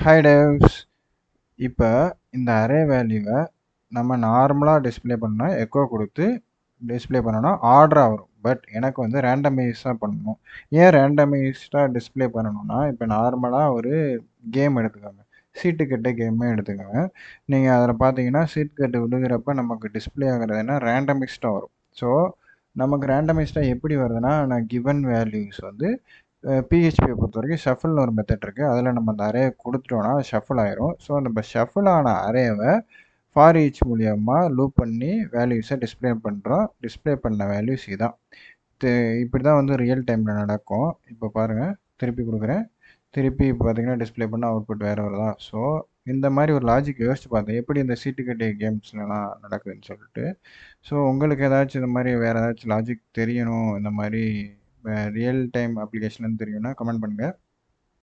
Hi Dave's. இப்போ இந்த array வேல்யூவை நம்ம நார்மலாக டிஸ்ப்ளே பண்ணால் எக்கோ கொடுத்து டிஸ்ப்ளே பண்ணோன்னா ஆர்டராக வரும். பட் எனக்கு வந்து ரேண்டமைஸாக பண்ணணும். ஏன் ரேண்டமைஸ்டாக டிஸ்ப்ளே பண்ணணும்னா, இப்போ நார்மலாக ஒரு கேம் எடுத்துக்கோங்க. சீட்டுக்கட்டு கேமே எடுத்துக்கோங்க. நீங்கள் அதில் பார்த்தீங்கன்னா சீட்டுக்கட்டு விழுகிறப்ப நமக்கு டிஸ்ப்ளே ஆகுறதுன்னா ரேண்டமைஸ்டாக வரும். ஸோ நமக்கு ரேண்டமைஸ்டாக எப்படி வருதுன்னா, நான் கிவன் வேல்யூஸ் வந்து பிஹெச்பியை பொறுத்த வரைக்கும் ஷஃபிள்னு ஒரு மெத்தட் இருக்குது. அதில் நம்ம அந்த அரேயை கொடுத்துட்டோன்னா அது ஷஃபிள் ஆயிரும். ஸோ நம்ம ஷஃபிள் ஆன அரேவை ஃபார் ஈச் மூலியமாக லூப் பண்ணி வேல்யூஸை டிஸ்ப்ளே பண்ணுறோம். டிஸ்ப்ளே பண்ண வேல்யூஸ் இதான். இப்படி தான் வந்து ரியல் டைமில் நடக்கும். இப்போ பாருங்கள், திருப்பி கொடுக்குறேன். திருப்பி இப்போ பார்த்தீங்கன்னா டிஸ்ப்ளே பண்ண அவுட்புட் வேறு வருதா. ஸோ இந்த மாதிரி ஒரு லாஜிக் யோசிச்சு பார்த்தேன், எப்படி இந்த சீட்டுக்கட்டு கேம்ஸ்லாம் நடக்குதுன்னு சொல்லிட்டு. ஸோ உங்களுக்கு ஏதாச்சும் இந்த மாதிரி வேறு ஏதாச்சும் லாஜிக் தெரியணும், இந்த மாதிரி ரியல் டைம் அப்ளிகேஷன் தெரியும்னா கமெண்ட் பண்ணுங்கள்.